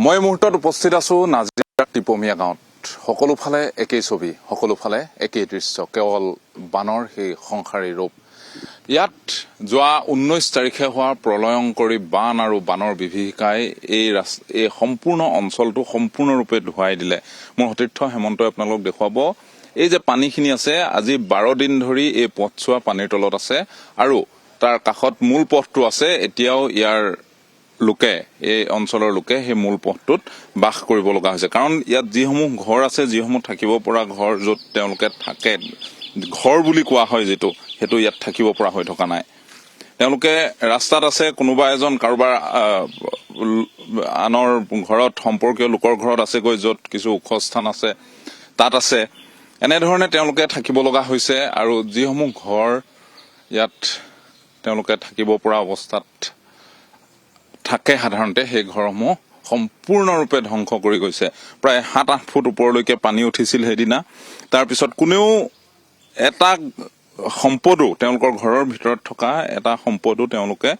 মই মুহূৰ্তত উপস্থিত আছো নাজিৰাৰ টিপমীয়া গাঁৱত। সকলো ফালে একেই ছবি, সকলো ফালে একেই দৃশ্য, কেৱল বানৰ সেই সংসাৰী ৰূপ। ইয়াত যোৱা 19 তাৰিখে হোৱা প্ৰলয়ংকৰী বান আৰু বানৰ বিভীষিকাই এই সম্পূৰ্ণ অঞ্চলটো সম্পূৰ্ণৰূপে ধুৱাই দিলে। মোৰ সতীৰ্থ হেমন্তই আপোনালোক দেখুৱাব এই যে পানীখিনি আছে, আজি 12 দিন ধৰি এই পথছোৱা পানীৰ তলত আছে আৰু তাৰ কাষত মূল পথটো আছে। এতিয়াও ইয়াৰ লোকে, এই অঞ্চলৰ লোকে সেই মূল পথটোত বাস কৰিব লগা হৈছে, কাৰণ ইয়াত যিসমূহ ঘৰ আছে, যিসমূহ থাকিব পৰা ঘৰ, য'ত তেওঁলোকে থাকে, ঘৰ বুলি কোৱা হয় যিটো, সেইটো ইয়াত থাকিব পৰা হৈ থকা নাই। তেওঁলোকে ৰাস্তাত আছে, কোনোবা এজন কাৰোবাৰ আনৰ ঘৰত, সম্পৰ্কীয় লোকৰ ঘৰত আছেগৈ, য'ত কিছু ওখ স্থান আছে তাত আছে। এনেধৰণে তেওঁলোকে থাকিব লগা হৈছে আৰু যিসমূহ ঘৰ ইয়াত তেওঁলোকে থাকিব পৰা অৱস্থাত থাকে সাধাৰণতে, সেই ঘৰসমূহ সম্পূৰ্ণৰূপে ধ্বংস কৰি গৈছে। প্ৰায় 7-8 ফুট ওপৰলৈকে পানী উঠিছিল সেইদিনা। তাৰপিছত কোনেও এটা সম্পদো, তেওঁলোকৰ ঘৰৰ ভিতৰত থকা এটা সম্পদো তেওঁলোকে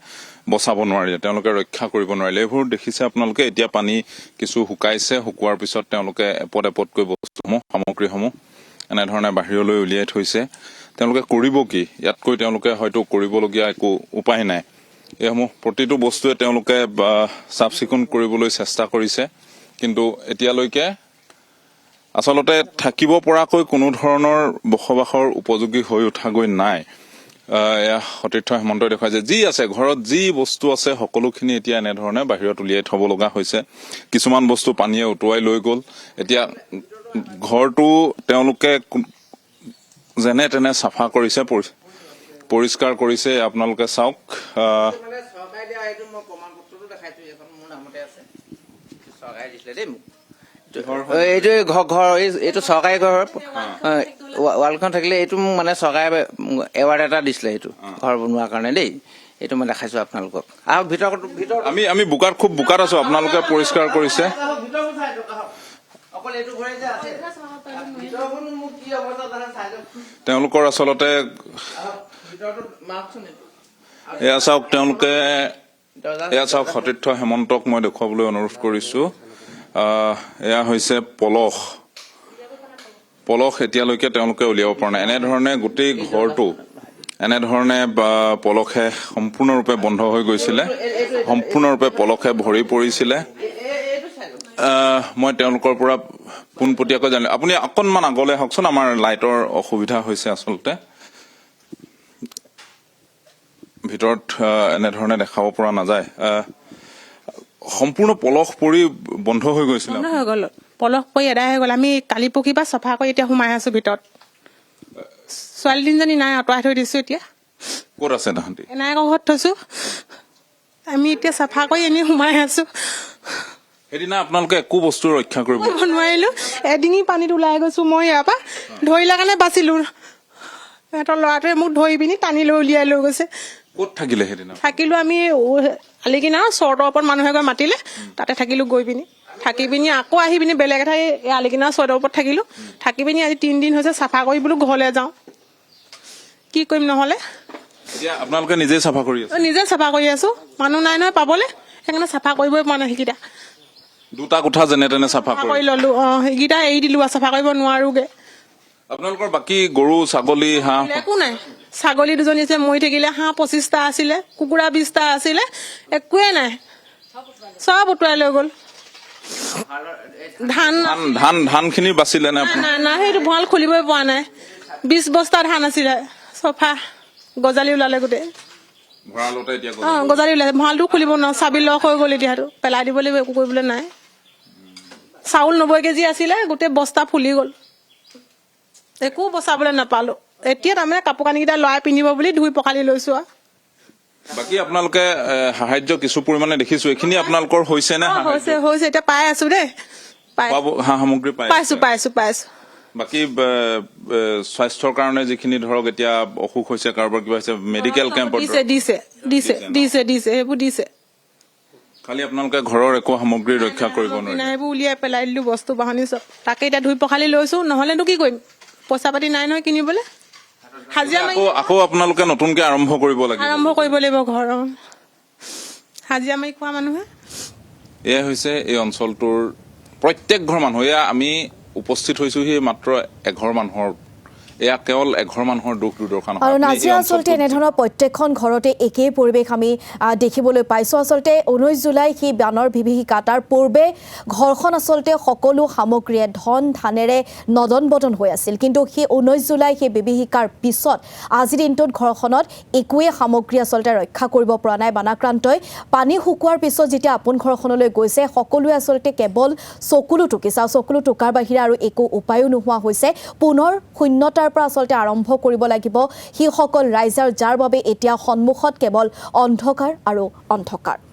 বচাব নোৱাৰিলে, তেওঁলোকে ৰক্ষা কৰিব নোৱাৰিলে। এইবোৰ দেখিছে আপোনালোকে। এতিয়া পানী কিছু শুকাইছে, শুকোৱাৰ পিছত তেওঁলোকে এপদ এপদকৈ বস্তুসমূহ, সামগ্ৰীসমূহ এনেধৰণে বাহিৰলৈ উলিয়াই থৈছে। তেওঁলোকে কৰিব কি? ইয়াতকৈ তেওঁলোকে হয়তো কৰিবলগীয়া একো উপায় নাই। এইসমূহ প্ৰতিটো বস্তুৱে তেওঁলোকে চাফ চিকুণ কৰিবলৈ চেষ্টা কৰিছে, কিন্তু এতিয়ালৈকে আচলতে থাকিব পৰাকৈ কোনো ধৰণৰ বসবাসৰ উপযোগী হৈ উঠাগৈ নাই। এয়া সতীৰ্থ হেমন্তই দেখুৱাই যে যি আছে ঘৰত, যি বস্তু আছে সকলোখিনি এতিয়া এনেধৰণে বাহিৰত উলিয়াই থব লগা হৈছে। কিছুমান বস্তু পানীয়ে উটুৱাই লৈ গ'ল। এতিয়া ঘৰটো তেওঁলোকে যেনে তেনে চাফা কৰিছে, পৰিষ্কাৰ কৰিছে। আপোনালোকে চাওক, এইটো চৰকাৰী ঘৰ, ৱালখন থাকিলে এইটো মোক মানে চৰকাৰে এৱাৰ্ড এটা দিছিলে, এইটো ঘৰ বনোৱাৰ কাৰণে দেই। এইটো মই দেখাইছো আপোনালোকক। আৰু আমি খুব বোকাত আছো, আপোনালোকে পৰিষ্কাৰ কৰিছে। তেওঁলোকৰ আচলতে এয়া চাওক, তেওঁলোকে এয়া চাওক, সতীৰ্থ হেমন্তক মই দেখুৱাবলৈ অনুৰোধ কৰিছো। এয়া হৈছে পলস এতিয়ালৈকে তেওঁলোকে উলিয়াব পৰা নাই। এনেধৰণে গোটেই ঘৰটো এনেধৰণে পলসে সম্পূৰ্ণৰূপে বন্ধ হৈ গৈছিলে, সম্পূৰ্ণৰূপে পলসে ভৰি পৰিছিলে। মই তেওঁলোকৰ পৰা পোনপটীয়াকৈ জানিলো। আপুনি অকণমান আগলৈ আহকচোন, আমাৰ লাইটৰ অসুবিধা হৈছে আচলতে। ভিতৰত এনেধৰণে দেখাব পৰা নাযায়। সম্পূৰ্ণ পলস পৰি বন্ধ হৈ গৈছিল, পলস পৰি এদাই হৈ গ'ল। আমি কালি পৰহি পৰা চফা কৰি এতিয়া সোমাই আছো ভিতৰত। ছোৱালী তিনিজনী নাই, আঁতৰাই থৈ দিছো। এতিয়া ক'ত আছে তাহাঁতি? এনায়েকৰ ঘৰত থৈছো। আমি এতিয়া চাফা কৰি এনেই সোমাই আছো। সেইদিনা আপোনালোকে একো বস্তু ৰক্ষা কৰিব নোৱাৰিলো। এডিঙি পানীত ওলাই গৈছো মই ইয়াৰ পৰা, ধৰিলে কাৰণে বাচিলো। সিহঁতৰ ল'ৰাটোৱে মোক ধৰি পিনি টানি লৈ উলিয়াই লৈ গৈছে। ক'ত থাকিলে সেইদিনা? থাকিলো আমি আলিকিনা চৰ্টৰ ওপৰত মানুহে গৈ মাতিলে, তাতে থাকিলো। গৈ পিনি থাকি পিনি আকৌ আহি পিনি বেলেগ এঠাই আলিকিনা চৰ্টৰ ওপৰত থাকিলো। থাকি পিনি আজি 3 দিন হৈছে চাফা কৰি বোলো ঘৰলৈ যাওঁ। কি কৰিম নহলে? আপোনালোকে নিজে চাফা কৰি আছে? নিজে চাফা কৰি আছো, মানুহ নাই নহয় পাবলে, সেইকাৰণে চাফা কৰিবই পৰা নাই। সেইকেইটা 2টা কোঠা যেনে তেনে চাফা কৰি ললো। সেইকেইটা এৰি দিলো, চাফা কৰিব নোৱাৰোগে। আপোনালোকৰ বাকী গৰু, ছাগলী, হাঁহ একো নাই। ছাগলী 2জনী আছে মৰি থাকিলে, হাঁহ 25টা আছিলে, কুকুৰা 20টা আছিলে, একোৱে নাই, চব উটুৱাই লৈ গ'ল। ধান খিনি বাচিলে নে? নাই, সেইটো ভঁৰাল খুলিবই পৰা নাই। 20 বস্তা ধান আছিলে, চফা গজালি ওলালে গোটেই। গজালি ওলালে, ভঁৰালটো খুলিব নোৱাৰো, চাবি লক হৈ গ'ল। এতিয়াতো পেলাই দিব লাগিব, একো কৰিবলৈ নাই। চাউল 90 কেজি আছিলে, গোটেই বস্তা ফুলি গ'ল, একো বচাবলৈ নাপালো। এতিয়া তাৰমানে কাপোৰ কানিকেইটা লৰাই পিন্ধিব বুলি ধুই পখালি লৈছো। বাকী আপোনালোকে সাহায্য কিছু পৰিমাণে দেখিছো, এইখিনি আপোনালোকৰ হৈছে নে? হৈছে, এতিয়া পাই আছো দেই, সা সামগ্ৰী পাইছো। বাকী স্বাস্থ্যৰ কাৰণে যিখিনি ধৰক এতিয়া অসুখ হৈছে, কাৰোবাৰ কিবা হৈছে, মেডিকেল কেম্পত দিছে, সেইবোৰ দিছে। খালি আপোনালোকে ঘৰৰ একো সামগ্ৰী ৰক্ষা কৰিব নোৱাৰে? এইবোৰ উলিয়াই পেলাই দিলো, বস্তু বাহনি চব। তাকে এতিয়া ধুই পখালি লৈছো, নহলেনো কি কৰিম? পইচা পাতি নাই নহয় কিনিবলৈ। আকৌ আপোনালোকে নতুনকে আৰম্ভ কৰিব লাগিব। ঘৰ হাজিৰা মাৰি খোৱা মানুহে। এয়াই হৈছে এই অঞ্চলটোৰ প্ৰত্যেক ঘৰ মানুহ এয়া আমি উপস্থিত হৈছোহি মাত্ৰ এঘৰ মানুহৰ এয়া কেৱল এঘৰ মানুহৰ দুখ দুৰ্দশা নহয় আৰু নাজিৰা আচলতে এনেধৰণৰ প্ৰত্যেকখন ঘৰতে একেই পৰিৱেশ আমি দেখিবলৈ পাইছোঁ আচলতে 19 জুলাই সেই বানৰ বিভীষিকা তাৰ পূৰ্বে ঘৰখন আচলতে সকলো সামগ্ৰীয়ে ধন ধানেৰে নদন বদন হৈ আছিল কিন্তু সেই 19 জুলাই সেই বিভীষিকাৰ পিছত আজিৰ দিনটোত ঘৰখনত একোৱে সামগ্ৰী আচলতে ৰক্ষা কৰিব পৰা নাই বানাক্ৰান্তই পানী শুকোৱাৰ পিছত যেতিয়া আপোন ঘৰখনলৈ গৈছে সকলোৱে আচলতে কেৱল চকুলো টুকিছে আৰু চকুলো টুকাৰ বাহিৰে আৰু একো উপায়ো নোহোৱা হৈছে পুনৰ শূন্যতাৰ পৰা আচলতে আৰম্ভ কৰিব লাগিব সেই সকল ৰাইজৰ যাৰ বাবে এতিয়া সন্মুখত কেৱল অন্ধকাৰ আৰু অন্ধকাৰ